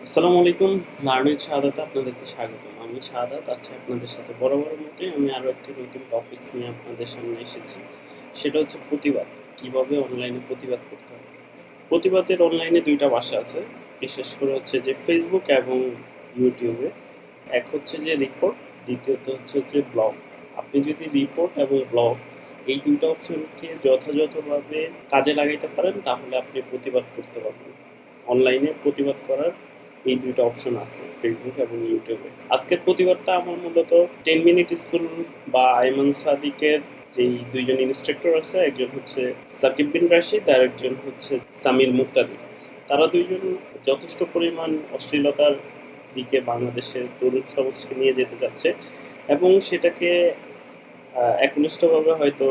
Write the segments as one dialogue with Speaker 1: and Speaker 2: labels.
Speaker 1: আসসালামু আলাইকুম। লার্নিং শাহাদাতে আপনাদেরকে স্বাগতম। আমি শাহাদাত আছি আপনাদের সাথে। বরাবরের মতোই আমি আরও একটি নতুন টপিকস নিয়ে আপনাদের সামনে এসেছি। সেটা হচ্ছে প্রতিবাদ। কিভাবে অনলাইনে প্রতিবাদ করতে হয়। প্রতিবাদের অনলাইনে ২ টা ভাষা আছে। বিশেষ করে হচ্ছে যে Facebook এবং YouTube এ। এক হচ্ছে যে রিপোর্ট, দ্বিতীয়ত হচ্ছে যে ব্লগ। আপনি যদি রিপোর্ট এবং ব্লগ এই ২ টা অপশনকে যথাযথভাবে কাজে লাগাইতে পারেন তাহলে আপনি প্রতিবাদ করতে পারবেন। অনলাইনে প্রতিবাদ করার এই ২ টা অপশন আছে Facebook এবং YouTube এ। আজকের প্রতিবাদটা আমার মূলত 10 মিনিট স্কুল বা আইমান সাদিকের যেই ২ জন ইন্সট্রাক্টর আছে, একজন হচ্ছে সাকিব বিন রাশিদ আর একজন হচ্ছে সামির মুক্তাদির। তারা ২ জন যথেষ্ট পরিমাণ অশ্লীলতার দিকে বাংলাদেশের তরুণ সমাজকে নিয়ে যেতে চাচ্ছে এবং সেটাকে একনিষ্ঠভাবে হয়তো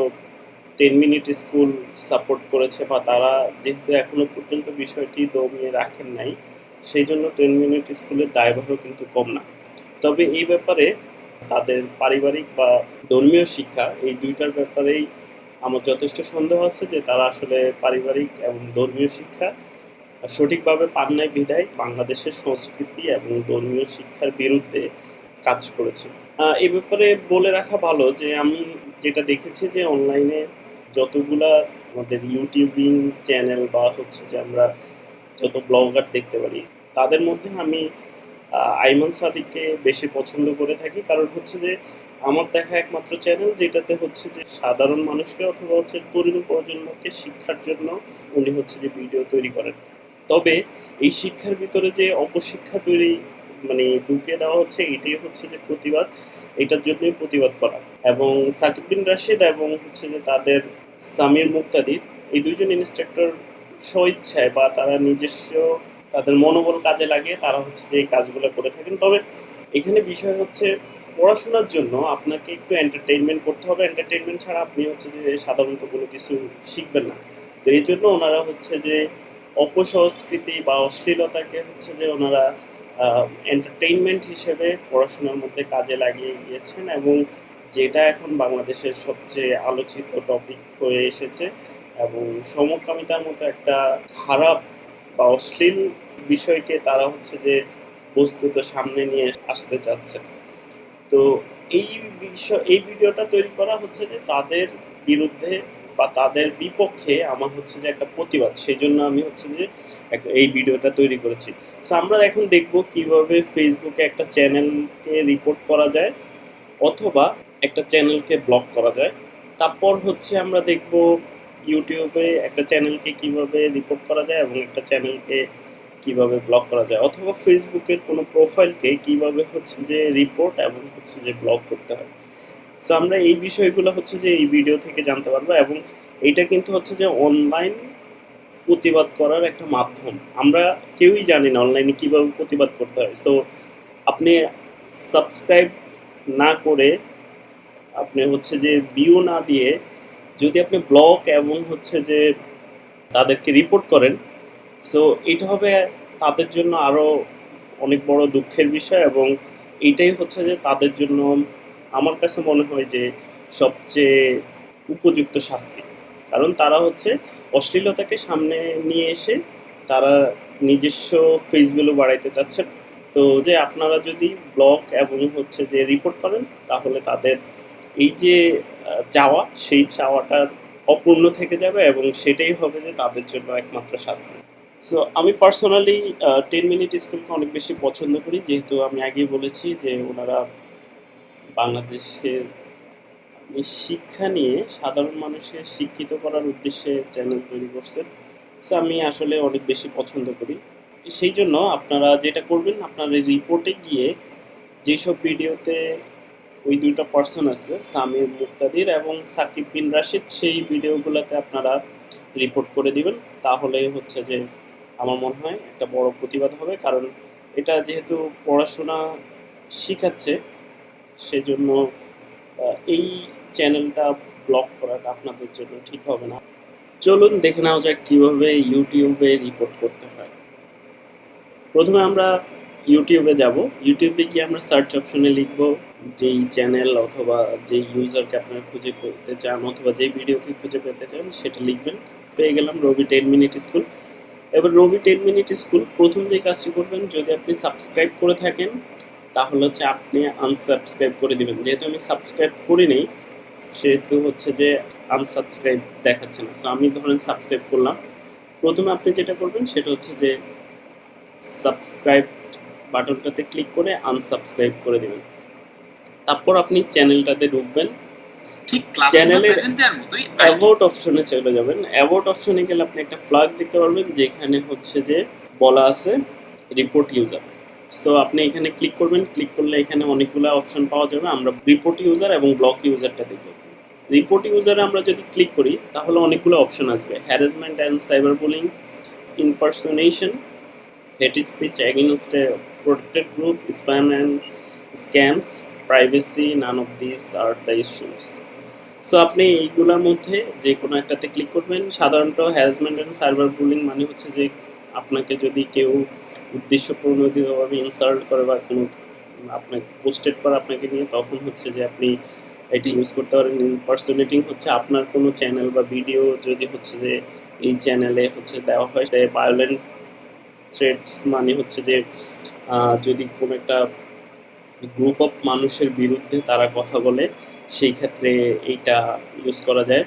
Speaker 1: 10 মিনিট স্কুল সাপোর্ট করেছে বা তারা যেহেতু এখনো পর্যন্ত বিষয়টি দমিয়ে রাখেন নাই, সেই জন্য 10 মিনিট স্কুলের দায়ভারও কিন্তু কম না। তবে এই ব্যাপারে তাদের পারিবারিক বা ধর্মীয় শিক্ষা এই ২ টার ব্যাপারেই আমার যথেষ্ট সন্দেহ আছে যে তারা আসলে পারিবারিক এবং ধর্মীয় শিক্ষা সঠিকভাবে পান নাই বিধায় বাংলাদেশের সংস্কৃতি এবং ধর্মীয় শিক্ষার বিরুদ্ধে কাজ করেছে। এ ব্যাপারে বলে রাখা ভালো যে আমি যেটা দেখেছি যে অনলাইনে যতগুলা আমাদের ইউটিউবিং চ্যানেল বা হচ্ছে যে আমরা যত ব্লগার দেখতে পারি তাদের মধ্যে আমি আইমান সাদিককে বেশি পছন্দ করে থাকি। কারণ হচ্ছে যে আমার দেখা একমাত্র চ্যানেল যেটাতে হচ্ছে যে সাধারণ মানুষকে অথবা হচ্ছে তরুণ প্রজন্মকে শিক্ষার জন্য উনি হচ্ছে যে ভিডিও তৈরি করেন। তবে এই শিক্ষার ভিতরে যে অপশিক্ষা তৈরি মানে ঢুকিয়ে দেওয়া হচ্ছে এটাই হচ্ছে যে প্রতিবাদ। এটার জন্যই প্রতিবাদ করা। এবং সাকিব বিন রাশিদ এবং হচ্ছে যে তাদের সামির মুক্তাদির এই ২ জন ইন্সট্রাক্টর স্বইচ্ছায় বা তারা নিজস্ব তাদের মনোবল কাজে লাগিয়ে তারা হচ্ছে যে এই কাজগুলো করে থাকেন। তবে এখানে বিষয় হচ্ছে পড়াশোনার জন্য আপনাকে একটু এন্টারটেইনমেন্ট করতে হবে। এন্টারটেইনমেন্ট ছাড়া আপনি হচ্ছে যে সাধারণত কোনো কিছু শিখবেন না। তো এই জন্য ওনারা হচ্ছে যে অপসংস্কৃতি বা অশ্লীলতাকে হচ্ছে যে ওনারা এন্টারটেইনমেন্ট হিসেবে পড়াশোনার মধ্যে কাজে লাগিয়ে গিয়েছেন এবং যেটা এখন বাংলাদেশের সবচেয়ে আলোচিত টপিক হয়ে এসেছে এবং সমকামিতার মতো একটা খারাপ বা অশ্লীল বিষয়কে তারা হচ্ছে যে বস্তুত সামনে নিয়ে আসতে চাচ্ছে। তো এই এই ভিডিওটা তৈরি করা হচ্ছে যে তাদের বিরুদ্ধে বা তাদের বিপক্ষে আমার হচ্ছে যে একটা প্রতিবাদ। সেজন্য আমি হচ্ছে যে এই ভিডিওটা তৈরি করেছি। সো আমরা এখন দেখব কিভাবে ফেসবুকে একটা চ্যানেলকে রিপোর্ট করা যায় অথবা একটা চ্যানেলকে ব্লক করা যায়। তারপর হচ্ছে আমরা দেখব ইউটিউবে একটা চ্যানেলকে কিভাবে রিপোর্ট করা যায় এবং একটা চ্যানেলকে কিভাবে ব্লক করা যায় অথবা ফেসবুকের কোনো প্রোফাইলকে কিভাবে হচ্ছে যে রিপোর্ট এবং হচ্ছে যে ব্লক করতে হয়। সো আমরা এই বিষয়গুলো হচ্ছে যে এই ভিডিও থেকে জানতে পারবো এবং এইটা কিন্তু হচ্ছে যে অনলাইন প্রতিবাদ করার একটা মাধ্যম। আমরা কেউই জানি না অনলাইনে কিভাবে প্রতিবাদ করতে হয়। সো আপনি সাবস্ক্রাইব না করে আপনি হচ্ছে যে ভিউ না দিয়ে যদি আপনি ব্লগ এবং হচ্ছে যে তাদেরকে রিপোর্ট করেন, সো এটা হবে তাদের জন্য আরও অনেক বড় দুঃখের বিষয় এবং এইটাই হচ্ছে যে তাদের জন্য আমার কাছে মনে হয় যে সবচেয়ে উপযুক্ত শাস্তি। কারণ তারা হচ্ছে অশ্লীলতাকে সামনে নিয়ে এসে তারা নিজস্ব ফেস ভ্যালু বাড়াইতে চাচ্ছেন। তো যে আপনারা যদি ব্লগ এবং হচ্ছে যে রিপোর্ট করেন তাহলে তাদের এই যে চাওয়া সেই চাওয়াটার অপূর্ণ থেকে যাবে এবং সেটাই হবে যে তাদের জন্য একমাত্র শাস্তি। সো আমি পার্সোনালি 10 মিনিট স্কুলকে অনেক বেশি পছন্দ করি যেহেতু আমি আগেই বলেছি যে ওনারা বাংলাদেশের শিক্ষা নিয়ে সাধারণ মানুষকে শিক্ষিত করার উদ্দেশ্যে চ্যানেল তৈরি করছেন। সো আমি আসলে অনেক বেশি পছন্দ করি। সেই জন্য আপনারা যেটা করবেন আপনার এই রিপোর্টে গিয়ে যেসব ভিডিওতে ওই ২ টা পার্সন আছে সামির মুক্তাদির এবং সাকিব বিন রাশিদ সেই ভিডিওগুলোতে আপনারা রিপোর্ট করে দিবেন। তাহলে হচ্ছে যে আমার মনে হয় একটা বড় প্রতিবাদ হবে। কারণ এটা যেহেতু পড়াশোনা শিখাচ্ছে সেজন্য এই চ্যানেলটা ব্লক করাটা আপনাদের জন্য ঠিক হবে না। চলুন দেখে নেওয়া যাক কীভাবে ইউটিউবে রিপোর্ট করতে হয়। প্রথমে আমরা ইউটিউবে যাব। ইউটিউবে গিয়ে আমরা সার্চ অপশনে লিখব যেই চ্যানেল অথবা যেই ইউজারকে আপনারা খুঁজে পেতে চান অথবা যেই ভিডিওকে খুঁজে পেতে চান সেটা লিখবেন। পেয়ে গেলাম রবি 10 মিনিট স্কুল। এবার রবি 10 মিনিট স্কুল প্রথম যে কাজটি করবেন, যদি আপনি সাবস্ক্রাইব করে থাকেন তাহলে হচ্ছে আপনি আনসাবস্ক্রাইব করে দিবেন। যেহেতু আমি সাবস্ক্রাইব করিনি সেহেতু হচ্ছে যে আনসাবস্ক্রাইব দেখাচ্ছে না। সো আমি ধরেন সাবস্ক্রাইব করলাম। প্রথমে আপনি যেটা করবেন সেটা হচ্ছে যে সাবস্ক্রাইব বাটনটাতে ক্লিক করে আনসাবস্ক্রাইব করে দিবেন। তারপর আপনি চ্যানেলটাতে ঢুকবেন,
Speaker 2: ঠিক ক্লাসরুমে
Speaker 1: চ্যানেলের
Speaker 2: প্রেজেন্ট দেওয়ার মতোই
Speaker 1: অ্যাবাউট অপশনে চলে যাবেন। অ্যাবাউট অপশনে গেলে আপনি একটা ফ্ল্যাগ দেখতে পারবেন যেখানে হচ্ছে যে বলা আছে রিপোর্ট ইউজার। সো আপনি এখানে ক্লিক করবেন, ক্লিক করলে এখানে অনেকগুলো অপশন পাওয়া যাবে। আমরা রিপোর্ট ইউজার এবং ব্লক ইউজারটা দেখব। রিপোর্ট ইউজারে আমরা যদি ক্লিক করি তাহলে অনেকগুলো অপশন আসবে, harassment and cyber bullying, impersonation, hate speech against a protected group, spam and scams, privacy, none of this are the issues. So আপনি এইগুলোর মধ্যে যে কোনো একটাতে ক্লিক করবেন। সাধারণত হ্যারাসমেন্ট অ্যান্ড সাইবার বুলিং মানে হচ্ছে যে আপনাকে যদি কেউ উদ্দেশ্যপ্রণোদিতভাবে ইনসাল্ট করে বা কোনো আপনাকে পোস্টেড করে আপনাকে নিয়ে, তখন হচ্ছে যে আপনি এটি ইউজ করতে পারেন। ইমপারসোনেটিং হচ্ছে আপনার কোনো চ্যানেল বা ভিডিও যদি হচ্ছে যে এই চ্যানেলে হচ্ছে দেওয়া হয়, সে ভায়োলেন্ট থ্রেটস মানে হচ্ছে যে যদি কোনো একটা গ্রুপ অফ মানুষের বিরুদ্ধে তারা কথা বলে, সেই ক্ষেত্রে এইটা ইউজ করা যায়।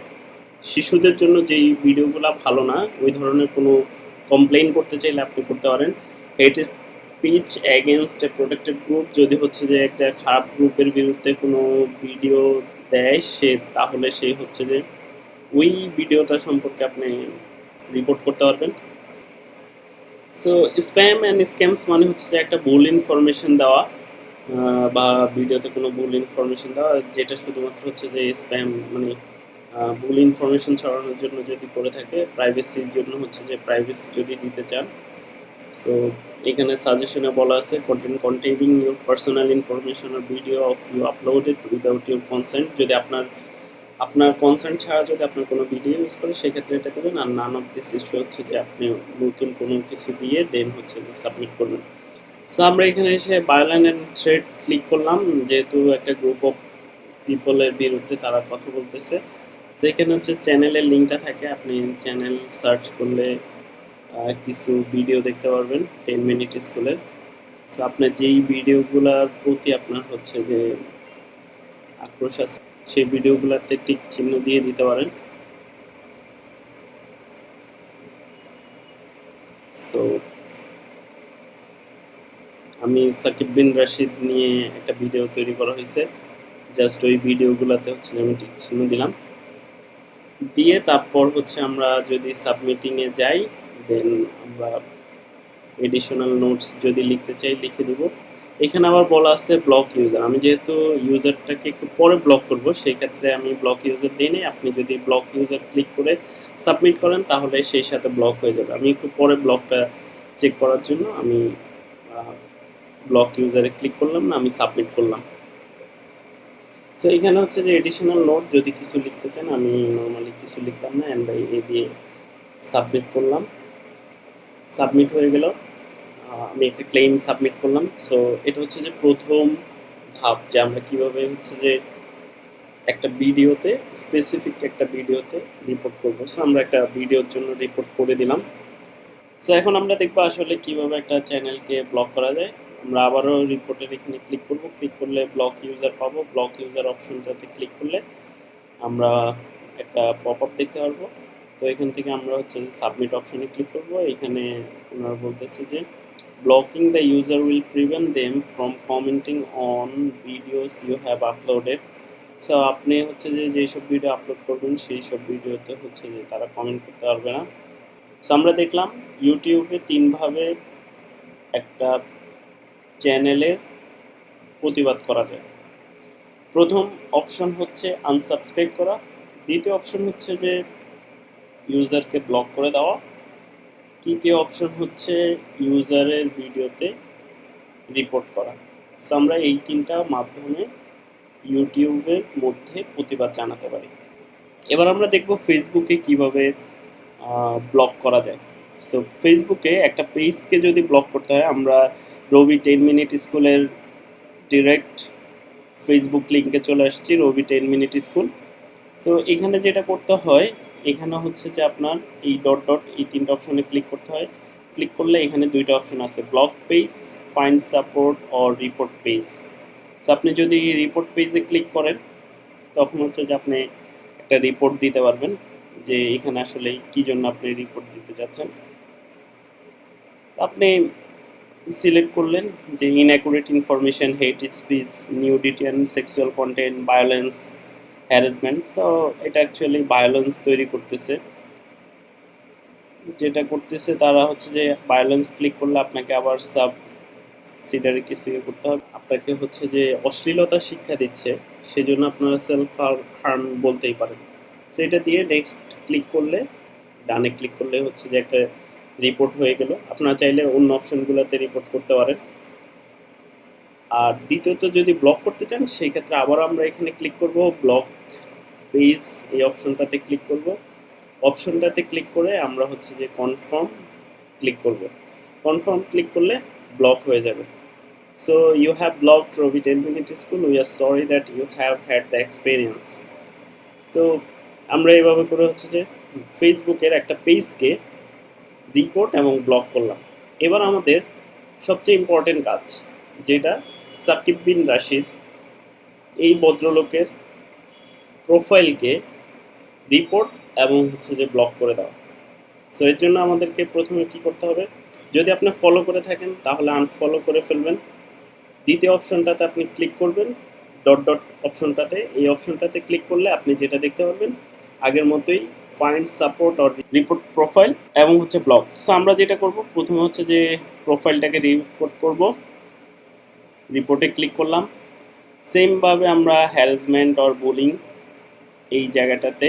Speaker 1: শিশুদের জন্য যেই ভিডিওগুলো ভালো না, ওই ধরনের কোনো কমপ্লেইন করতে চাইলে আপনি করতে পারেন। Hate speech against a protected group, যদি হচ্ছে যে একটা খারাপ গ্রুপের বিরুদ্ধে কোনো ভিডিও দেয় সে, তাহলে সেই হচ্ছে যে ওই ভিডিওটা সম্পর্কে আপনি রিপোর্ট করতে পারবেন। সো স্প্যাম অ্যান্ড স্ক্যামস মানে হচ্ছে যে একটা ভুল ইনফরমেশন দেওয়া বা ভিডিওতে কোনো ভুল ইনফরমেশন দেওয়া, যেটা শুধুমাত্র হচ্ছে যে স্প্যাম মানে ভুল ইনফরমেশন ছড়ানোর জন্য যদি করে থাকে। প্রাইভেসির জন্য হচ্ছে যে প্রাইভেসি যদি দিতে চান। সো এখানে সাজেশনে বলা আছে content containing your personal information or video of you uploaded without your consent, যদি আপনার কনসেন্ট ছাড়া যদি আপনার কোনো ভিডিও ইউজ করে সেক্ষেত্রে এটা দেবেন। আর নান অফ দিস ইস্যু হচ্ছে যে আপনি নতুন কোনো কিছু দিয়ে দেন হচ্ছে যে সাবমিট করবেন। সো আমরা এখানে এসে ভায়োলেন্ট অ্যান্ড থ্রেট ক্লিক করলাম, যেহেতু একটা গ্রুপ অফ পিপলের বিরুদ্ধে তারা কথা বলতেছে। তো এখানে হচ্ছে চ্যানেলের লিঙ্কটা থাকে, আপনি চ্যানেল সার্চ করলে কিছু ভিডিও দেখতে পারবেন 10 মিনিট স্কুলের। সো আপনার যেই ভিডিওগুলোর প্রতি আপনার হচ্ছে যে আক্রোশ আছে সেই ভিডিওগুলোতে টিক চিহ্ন দিয়ে দিতে পারেন। সো আমি সাকিব বিন রাশিদ নিয়ে একটা ভিডিও তৈরি করা হয়েছে, জাস্ট ওই ভিডিওগুলোতে হচ্ছে আমি টিক চিহ্ন দিলাম, দিয়ে তারপর হচ্ছে আমরা যদি সাবমিটিংয়ে যাই দেন আমরা এডিশনাল নোটস যদি লিখতে চাই লিখে দেবো। এখানে আবার বলা আছে ব্লক ইউজার। আমি যেহেতু ইউজারটাকে একটু পরে ব্লক করব, সেই ক্ষেত্রে আমি ব্লক ইউজার দিই নি। আপনি যদি ব্লক ইউজার ক্লিক করে সাবমিট করেন তাহলে সেই সাথে ব্লক হয়ে যাবে। আমি একটু পরে ব্লকটা চেক করার জন্য আমি ব্লক ইউজারে ক্লিক করলাম না, আমি সাবমিট করলাম। সো এখানে হচ্ছে যে এডিশনাল নোট যদি কিছু লিখতে চান, আমি নর্মালি কিছু লিখলাম না, অ্যান্ড বাই এ দিয়ে সাবমিট করলাম। সাবমিট হয়ে গেল, আমি একটা ক্লেম সাবমিট করলাম। সো এটা হচ্ছে যে প্রথম ধাপ, যে আমরা কীভাবে হচ্ছে যে একটা ভিডিওতে স্পেসিফিক একটা ভিডিওতে রিপোর্ট করবো। সো আমরা একটা ভিডিওর জন্য রিপোর্ট করে দিলাম। সো এখন আমরা দেখবো আসলে কীভাবে একটা চ্যানেলকে ব্লক করা যায়। আমরা আবারও রিপোর্টের এখানে ক্লিক করব, ক্লিক করলে ব্লক ইউজার পাবো। ব্লক ইউজার অপশনটাতে ক্লিক করলে আমরা একটা পপ আপ দেখতে পারবো। তো এখান থেকে আমরা হচ্ছে সাবমিট অপশনে ক্লিক করব। এখানে ওনারা বলতেছে যে blocking the user will prevent them from commenting on videos you have uploaded. So আপনি হচ্ছে যে যেসব ভিডিও আপলোড করবেন সেই সব ভিডিওতে হচ্ছে যে তারা কমেন্ট করতে পারবে না। সো আমরা দেখলাম ইউটিউবে তিনভাবে একটা চ্যানেলের প্রতিবাদ করা যায়। প্রথম অপশন হচ্ছে আনসাবস্ক্রাইব করা, দ্বিতীয় অপশন হচ্ছে যে ইউজারকে ব্লক করে দেওয়া, তৃতীয় অপশন হচ্ছে ইউজারের ভিডিওতে রিপোর্ট করা। সো আমরা এই তিনটা মাধ্যমে ইউটিউবের মধ্যে প্রতিবাদ জানাতে পারি। এবার আমরা দেখব ফেসবুকে কিভাবে ব্লক করা যায়। সো ফেসবুকে একটা পেজকে যদি ব্লক করতে হয়, আমরা রবি 10 মিনিট স্কুলের ডিরেক্ট ফেসবুক লিঙ্কে চলে আসছি, রবি 10 মিনিট স্কুল। তো এখানে যেটা করতে হয়, এখানে হচ্ছে যে আপনার এই ডট ডট এই 3টা অপশনে ক্লিক করতে হয়। ক্লিক করলে এখানে 2টা অপশন আছে, block page, find support or report page. So আপনি যদি রিপোর্ট পেজে ক্লিক করেন তখন হচ্ছে যে আপনি একটা রিপোর্ট দিতে পারবেন যে এখানে আসলে কী জন্য আপনি রিপোর্ট দিতে চাচ্ছেন। আপনি সিলেক্ট করলেন যে inaccurate information, hate speech, nudity and sexual content, violence, harassment. So এটা অ্যাকচুয়ালি ভায়োলেন্স তৈরি করতেছে, যেটা করতেছে তারা হচ্ছে যে ভায়োলেন্স ক্লিক করলে আপনাকে আবার সিডারে কিছু ইয়ে করতে হবে, আপনাকে হচ্ছে যে অশ্লীলতা শিক্ষা দিচ্ছে, সেজন্য আপনারা সেলফ হার্ম বলতেই পারেন। তো এটা দিয়ে নেক্সট ক্লিক করলে, ডানে ক্লিক করলে হচ্ছে যে একটা রিপোর্ট হয়ে গেল। আপনারা চাইলে অন্য অপশনগুলোতে রিপোর্ট করতে পারেন। আর দ্বিতীয়ত যদি ব্লক করতে চান সেই ক্ষেত্রে আবার আমরা এখানে ক্লিক করব, ব্লক পেজ এই অপশনটাতে ক্লিক করব। অপশনটাতে ক্লিক করে আমরা হচ্ছে যে কনফার্ম ক্লিক করব। কনফার্ম ক্লিক করলে ব্লক হয়ে যাবে। So you have blocked Robi 10 minute school, we are sorry that you have had the experience. তো আমরা এইভাবে করে হচ্ছে যে ফেসবুকের একটা পেজকে রিপোর্ট এবং ব্লক করলাম। এবার আমাদের সবচেয়ে ইম্পর্টেন্ট কাজ, যেটা সাকিব বিন রাশিদ এই ভদ্রলোকের প্রোফাইলকে রিপোর্ট এবং হচ্ছে যে ব্লক করে দেওয়া। সো এর জন্য আমাদেরকে প্রথমে কী করতে হবে, যদি আপনি ফলো করে থাকেন তাহলে আনফলো করে ফেলবেন। দ্বিতীয় অপশনটাতে আপনি ক্লিক করবেন, ডট ডট অপশনটাতে, এই অপশনটাতে ক্লিক করলে আপনি যেটা দেখতে পারবেন আগের মতোই find support or report profile এবং হচ্ছে ব্লক। সো আমরা যেটা করব প্রথমে হচ্ছে যে প্রোফাইলটাকে রিপোর্ট করব, রিপোর্টে ক্লিক করলাম। সেমভাবে আমরা হ্যারাসমেন্ট অর বুলিং এই জায়গাটাতে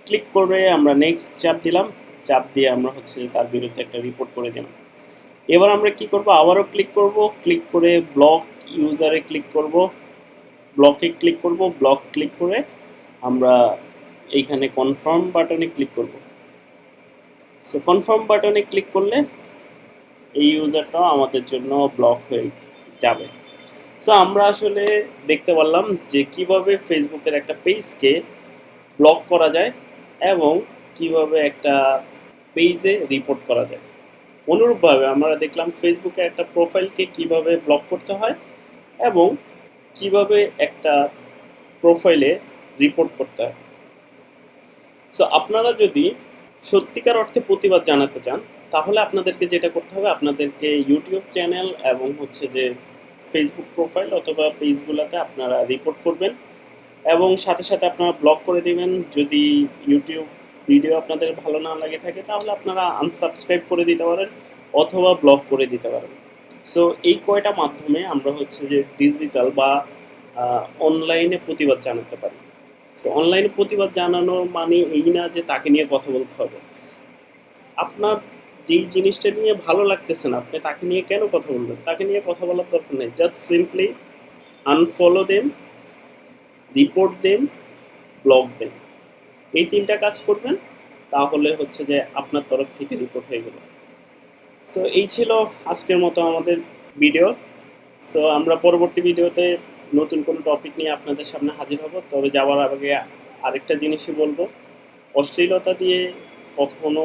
Speaker 1: ক্লিক করে আমরা নেক্সট চাপ দিলাম, চাপ দিয়ে আমরা হচ্ছে তার বিরুদ্ধে একটা রিপোর্ট করে দিলাম। এবার আমরা কি করব, আবারও ক্লিক করব, ক্লিক করে ব্লক ইউজারে ক্লিক করব, ব্লকে ক্লিক করব, ব্লক ক্লিক করে আমরা এইখানে কনফার্ম বাটনে ক্লিক করব। সো কনফার্ম বাটনে ক্লিক করলে এই ইউজারটাও আমাদের জন্য ব্লক হয়ে যাবে। সো আমরা আসলে দেখতে পারলাম যে কিভাবে ফেসবুকের একটা পেজকে ব্লক করা যায় এবং কিভাবে একটা পেজে রিপোর্ট করা যায়। অনুরূপভাবে আমরা দেখলাম ফেসবুকে একটা প্রোফাইলকে কিভাবে ব্লক করতে হয় এবং কিভাবে একটা প্রোফাইলে রিপোর্ট করতে হয়। সো আপনারা যদি সত্যিকার অর্থে প্রতিবাদ জানাতে চান তাহলে আপনাদেরকে যেটা করতে হবে, আপনাদেরকে ইউটিউব চ্যানেল এবং হচ্ছে যে ফেসবুক প্রোফাইল অথবা পেজগুলোতে আপনারা রিপোর্ট করবেন এবং সাথে সাথে আপনারা ব্লক করে দেবেন। যদি ইউটিউব ভিডিও আপনাদের ভালো না লাগে থাকে তাহলে আপনারা আনসাবস্ক্রাইব করে দিতে পারেন অথবা ব্লক করে দিতে পারেন। সো এই কয়টা মাধ্যমে আমরা হচ্ছে যে ডিজিটাল বা অনলাইনে প্রতিবাদ জানাতে পারি। সো অনলাইনে প্রতিবাদ জানানো মানে এই না যে তাকে নিয়ে কথা বলতে হবে। আপনার যেই জিনিসটা নিয়ে ভালো লাগতেছে না আপনি তাকে নিয়ে কেন কথা বলবেন, তাকে নিয়ে কথা বলার দরকার নেই। Just simply unfollow them, report them, block them, এই 3টা কাজ করবেন, তাহলে হচ্ছে যে আপনার তরফ থেকে রিপোর্ট হয়ে গেল। সো এই ছিল আজকের মতো আমাদের ভিডিও। সো আমরা পরবর্তী ভিডিওতে নতুন কোনো টপিক নিয়ে আপনাদের সামনে হাজির হব। তবে যাওয়ার আগে আরেকটা জিনিসই বলবো, অশ্লীলতা দিয়ে কখনো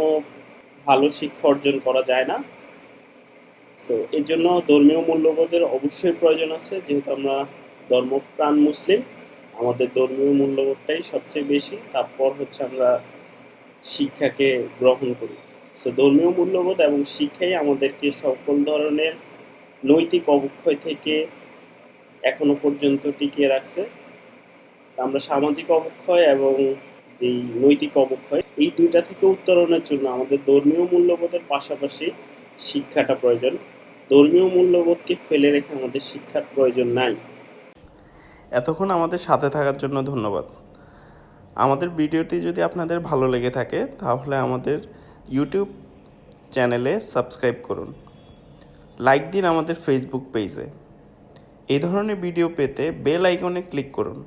Speaker 1: ভালো শিক্ষা অর্জন করা যায় না। সো এর জন্য ধর্মীয় মূল্যবোধের অবশ্যই প্রয়োজন আছে, যেহেতু আমরা ধর্মপ্রাণ মুসলিম, আমাদের ধর্মীয় মূল্যবোধটাই সবচেয়ে বেশি, তারপর হচ্ছে আমরা শিক্ষাকে গ্রহণ করি। সো ধর্মীয় মূল্যবোধ এবং শিক্ষাই আমাদেরকে সকল ধরনের নৈতিক অবক্ষয় থেকে এখনো পর্যন্ত টিকিয়ে রাখছে। আমরা সামাজিক অবক্ষয় এবং যেই নৈতিক অবক্ষয়, এই 2টা থেকে উত্তরণের জন্য আমাদের ধর্মীয় মূল্যবোধের পাশাপাশি শিক্ষাটা প্রয়োজন। ধর্মীয় মূল্যবোধকে ফেলে রেখে আমাদের শিক্ষার প্রয়োজন নাই। এতক্ষণ আমাদের সাথে থাকার জন্য ধন্যবাদ। আমাদের ভিডিওটি যদি আপনাদের ভালো লেগে থাকে তাহলে আমাদের ইউটিউব চ্যানেলে সাবস্ক্রাইব করুন, লাইক দিন আমাদের ফেসবুক পেজে। এই ধরনের ভিডিও পেতে বেল আইকনে ক্লিক করুন।